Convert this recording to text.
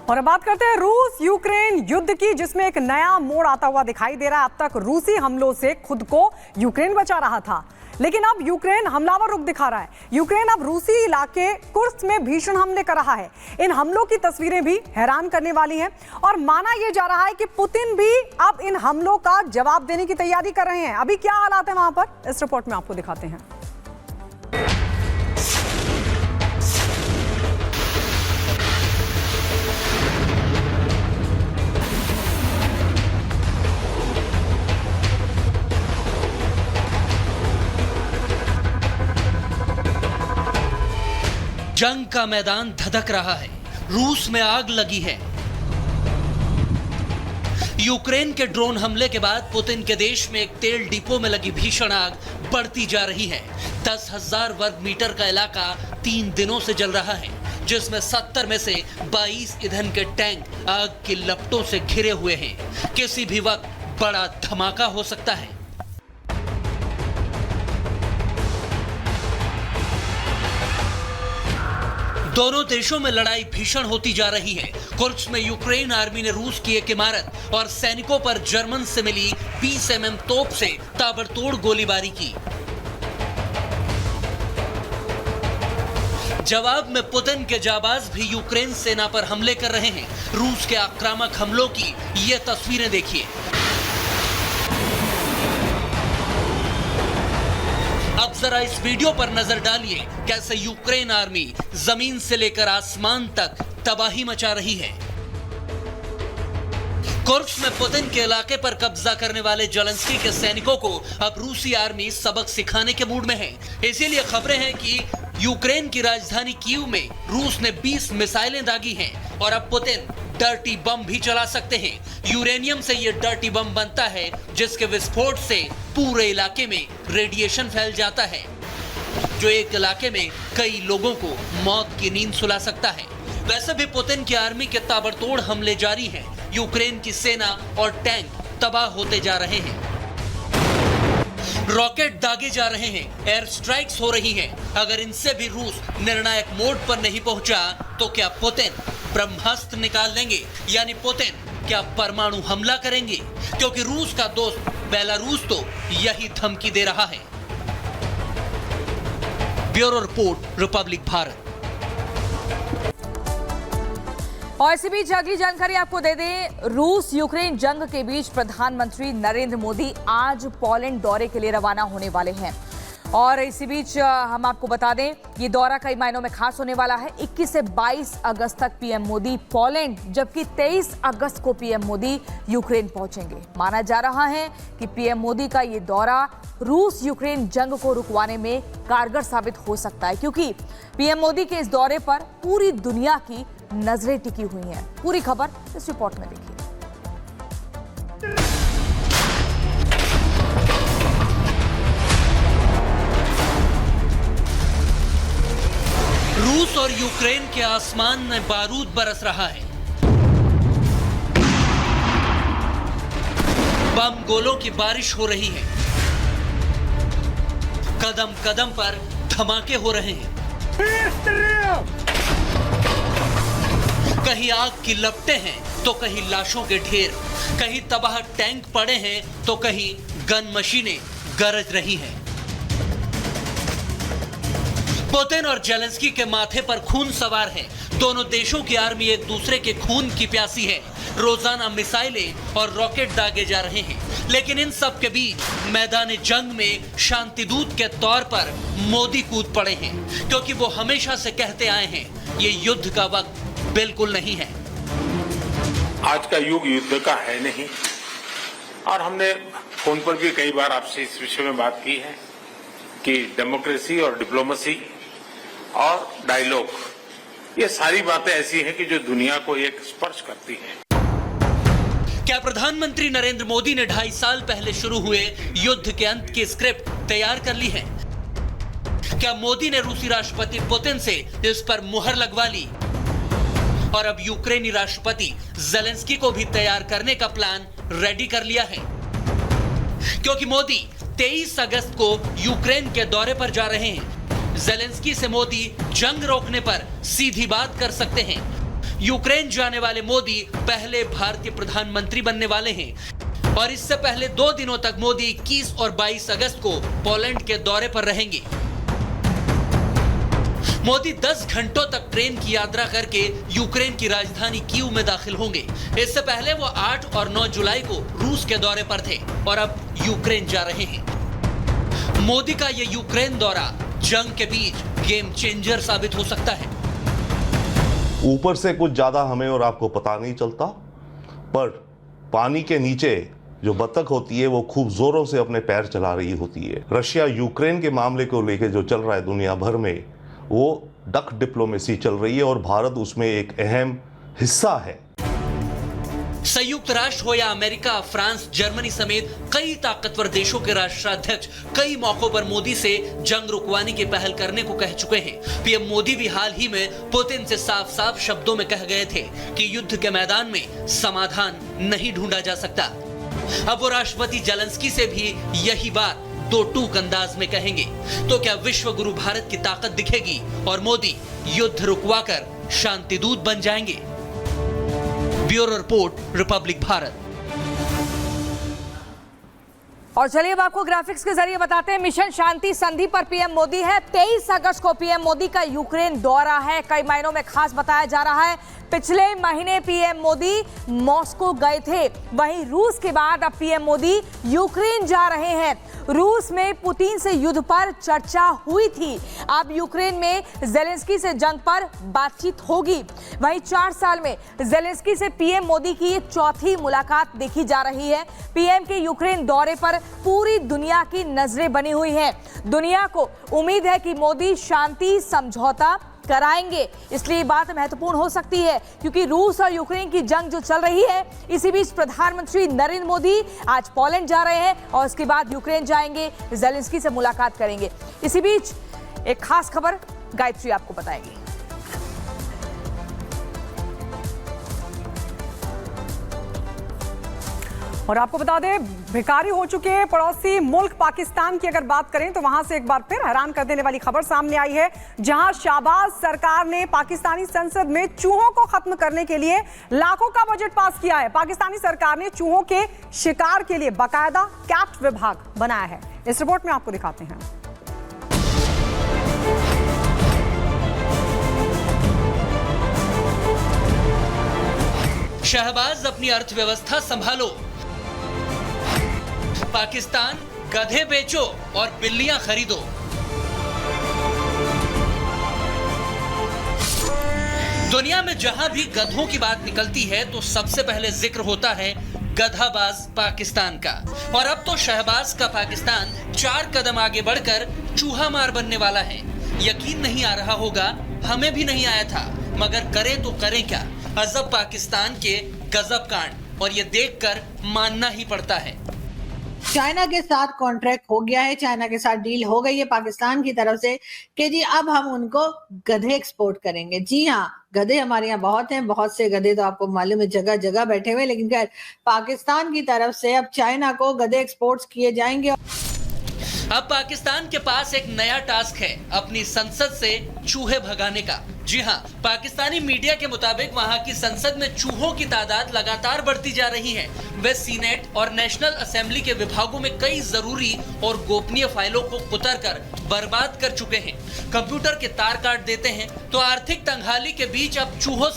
और अब बात करते हैं रूस यूक्रेन युद्ध की, जिसमें एक नया मोड़ आता हुआ दिखाई दे रहा है। अब तक रूसी हमलों से खुद को यूक्रेन बचा रहा था, लेकिन अब यूक्रेन हमलावर रुख दिखा रहा है। यूक्रेन अब रूसी इलाके कुर्स्क में भीषण हमले कर रहा है। इन हमलों की तस्वीरें भी हैरान करने वाली हैं और माना यह जा रहा है कि पुतिन भी अब इन हमलों का जवाब देने की तैयारी कर रहे हैं। अभी क्या हालात है वहां पर, इस रिपोर्ट में आपको दिखाते हैं। जंग का मैदान धधक रहा है, रूस में आग लगी है। यूक्रेन के ड्रोन हमले के बाद पुतिन के देश में एक तेल डिपो में लगी भीषण आग बढ़ती जा रही है। 10,000 वर्ग मीटर का इलाका 3 दिनों से जल रहा है, जिसमें 70 में से 22 ईंधन के टैंक आग की लपटों से घिरे हुए हैं। किसी भी वक्त बड़ा धमाका हो सकता है। दोनों देशों में लड़ाई भीषण होती जा रही है। कुर्स्क में यूक्रेन आर्मी ने रूस की एक इमारत और सैनिकों पर जर्मन से मिली 20 mm तोप से ताबड़तोड़ गोलीबारी की। जवाब में पुतिन के जाबाज भी यूक्रेन सेना पर हमले कर रहे हैं। रूस के आक्रामक हमलों की ये तस्वीरें देखिए। अब जरा इस वीडियो पर नजर डालिए, कैसे यूक्रेन आर्मी जमीन से लेकर आसमान तक तबाही मचा रही है। कुर्स्क में पुतिन के इलाके पर कब्जा करने वाले जेलेंस्की के सैनिकों को अब रूसी आर्मी सबक सिखाने के मूड में है। इसीलिए खबरें हैं कि यूक्रेन की राजधानी कीव में रूस ने 20 मिसाइलें दागी हैं और अब पुतिन डर्टी बम भी चला सकते हैं। यूरेनियम से यह डर्टी बम बनता है, जिसके विस्फोट से पूरे इलाके में रेडिएशन फैल जाता है, जो एक इलाके में कई लोगों को मौत की नींद सुला सकता है। वैसे भी पुतिन की आर्मी के ताबड़तोड़ हमले जारी हैं। यूक्रेन की सेना और टैंक तबाह होते जा रहे हैं, रॉकेट दागे जा रहे हैं, एयर स्ट्राइक्स हो रही हैं। अगर इनसे भी रूस निर्णायक मोड पर नहीं पहुंचा तो क्या पुतिन ब्रह्मास्त्र निकाल लेंगे, यानी पुतिन क्या परमाणु हमला करेंगे? क्योंकि रूस का दोस्त बेलारूस तो यही धमकी दे रहा है। Bureau report, Republic Bharat. और इसी बीच अगली जानकारी आपको दे दें, रूस यूक्रेन जंग के बीच प्रधानमंत्री नरेंद्र मोदी आज पोलैंड दौरे के लिए रवाना होने वाले हैं। और इसी बीच हम आपको बता दें, ये दौरा कई मायनों में खास होने वाला है। 21 से 22 अगस्त तक पीएम मोदी पोलैंड, जबकि 23 अगस्त को पीएम मोदी यूक्रेन पहुंचेंगे। माना जा रहा है कि पीएम मोदी का ये दौरा रूस यूक्रेन जंग को रुकवाने में कारगर साबित हो सकता है, क्योंकि पीएम मोदी के इस दौरे पर पूरी दुनिया की नजरें टिकी हुई हैं। पूरी खबर इस रिपोर्ट में देखिए। रूस और यूक्रेन के आसमान में बारूद बरस रहा है। बम गोलों की बारिश हो रही है। कदम कदम पर धमाके हो रहे हैं। कहीं आग की लपटें हैं तो कहीं लाशों के ढेर, कहीं तबाह टैंक पड़े हैं तो कहीं गन मशीनें गरज रही हैं। पुतिन और जेलेंस्की के माथे पर खून सवार है। दोनों देशों की आर्मी एक दूसरे के खून की प्यासी है। रोजाना मिसाइलें और रॉकेट दागे जा रहे हैं, लेकिन इन सब के बीच मैदान जंग में शांतिदूत के तौर पर मोदी कूद पड़े हैं, क्योंकि वो हमेशा से कहते आए हैं ये युद्ध का वक्त बिल्कुल नहीं है। आज का युग युद्ध का है नहीं, और हमने फोन पर भी कई बार आपसे इस विषय में बात की है कि डेमोक्रेसी और डिप्लोमेसी और डायलॉग, ये सारी बातें ऐसी हैं कि जो दुनिया को एक स्पर्श करती हैं। क्या प्रधानमंत्री नरेंद्र मोदी ने 2.5 साल पहले शुरू हुए युद्ध के अंत की स्क्रिप्ट तैयार कर ली है? क्या मोदी ने रूसी राष्ट्रपति पुतिन से इस पर मुहर लगवा ली और अब यूक्रेनी राष्ट्रपति जेलेंस्की को भी तैयार करने का प्लान रेडी कर लिया है? क्योंकि मोदी 23 अगस्त को यूक्रेन के दौरे पर जा रहे हैं। जेलेंस्की से मोदी जंग रोकने पर सीधी बात कर सकते हैं। यूक्रेन जाने वाले मोदी पहले भारतीय प्रधानमंत्री बनने वाले हैं और इससे पहले 2 दिनों तक मोदी 21 और 22 अगस्त को पोलैंड के दौरे पर रहेंगे। मोदी 10 घंटों तक ट्रेन की यात्रा करके यूक्रेन की राजधानी कीव में दाखिल होंगे। इससे पहले वो 8 और 9 जुलाई को रूस के दौरे पर थे और अब यूक्रेन जा रहे हैं। मोदी का ये यूक्रेन दौरा जंग के बीच गेम चेंजर साबित हो सकता है। ऊपर से कुछ ज्यादा हमें और आपको पता नहीं चलता, पर पानी के नीचे जो बतख होती है वो खूब जोरों से अपने पैर चला रही होती है। रशिया यूक्रेन के मामले को लेकर जो चल रहा है दुनिया भर में, वो डक डिप्लोमेसी चल रही है और भारत उसमें एक अहम हिस्सा है। संयुक्त राष्ट्र हो या अमेरिका, फ्रांस, जर्मनी समेत कई ताकतवर देशों के राष्ट्राध्यक्ष कई मौकों पर मोदी से जंग रुकवाने की पहल करने को कह चुके हैं। पीएम मोदी भी हाल ही में पुतिन से साफ साफ शब्दों में कह गए थे कि युद्ध के मैदान में समाधान नहीं ढूंढा जा सकता। अब वो राष्ट्रपति जेलेंस्की से भी यही बात दो टूक अंदाज में कहेंगे। तो क्या विश्व गुरु भारत की ताकत दिखेगी और मोदी युद्ध रुकवाकर शांति दूत बन जाएंगे? Bureau report, Republic Bharat. और चलिए अब आपको ग्राफिक्स के जरिए बताते हैं, मिशन शांति संधि पर पीएम मोदी है। 23 अगस्त को पीएम मोदी का यूक्रेन दौरा है। कई मायनों में खास बताया जा रहा है। पिछले महीने पीएम मोदी मॉस्को गए थे, वहीं रूस के बाद अब पीएम मोदी यूक्रेन जा रहे हैं। रूस में पुतिन से युद्ध पर चर्चा हुई थी, अब यूक्रेन में जेलेंस्की से जंग पर बातचीत होगी। वहीं 4 साल में जेलेंस्की से पीएम मोदी की ये चौथी मुलाकात देखी जा रही है। पीएम के यूक्रेन दौरे पर पूरी दुनिया की नजरें बनी हुई हैं। दुनिया को उम्मीद है कि मोदी शांति समझौता कराएंगे, इसलिए बात महत्वपूर्ण हो सकती है क्योंकि रूस और यूक्रेन की जंग जो चल रही है, इसी बीच प्रधानमंत्री नरेंद्र मोदी आज पोलैंड जा रहे हैं और उसके बाद यूक्रेन जाएंगे, जेलेंस्की से मुलाकात करेंगे। इसी बीच एक खास खबर गायत्री आपको बताएंगी। और आपको बता दें, भिखारी हो चुके पड़ोसी मुल्क पाकिस्तान की अगर बात करें तो वहां से एक बार फिर हैरान कर देने वाली खबर सामने आई है, जहां शहबाज सरकार ने पाकिस्तानी संसद में चूहों को खत्म करने के लिए लाखों का बजट पास किया है। पाकिस्तानी सरकार ने चूहों के शिकार के लिए बाकायदा कैट विभाग बनाया है। इस रिपोर्ट में आपको दिखाते हैं। शहबाज अपनी अर्थव्यवस्था संभालो, पाकिस्तान गधे बेचो और बिल्लियां खरीदो। दुनिया में जहां भी गधों की बात निकलती है तो सबसे पहले जिक्र होता है गधाबाज पाकिस्तान का। और अब तो शहबाज का पाकिस्तान 4 कदम आगे बढ़कर चूहा मार बनने वाला है। यकीन नहीं आ रहा होगा, हमें भी नहीं आया था, मगर करें तो करें क्या। अजब पाकिस्तान के गजब कांड, और ये देखकर मानना ही पड़ता है। चाइना के साथ कॉन्ट्रैक्ट हो गया है, चाइना के साथ डील हो गई है पाकिस्तान की तरफ से कि जी अब हम उनको गधे एक्सपोर्ट करेंगे। जी हाँ, गधे हमारे यहाँ बहुत हैं, बहुत से गधे तो आपको मालूम है जगह जगह बैठे हुए, लेकिन खैर पाकिस्तान की तरफ से अब चाइना को गधे एक्सपोर्ट किए जाएंगे। अब पाकिस्तान के पास एक नया टास्क है, अपनी संसद से चूहे भगाने का। जी हाँ, पाकिस्तानी मीडिया के मुताबिक वहां की संसद में चूहों की तादाद लगातार बढ़ती जा रही है। वे सीनेट और नेशनल असेंबली के विभागों में कई जरूरी और गोपनीय फाइलों को कुतर कर बर्बाद कर चुके हैं। कंप्यूटर के तार काट देते हैं, तो आर्थिक तंगहाली के बीच अब चूहों से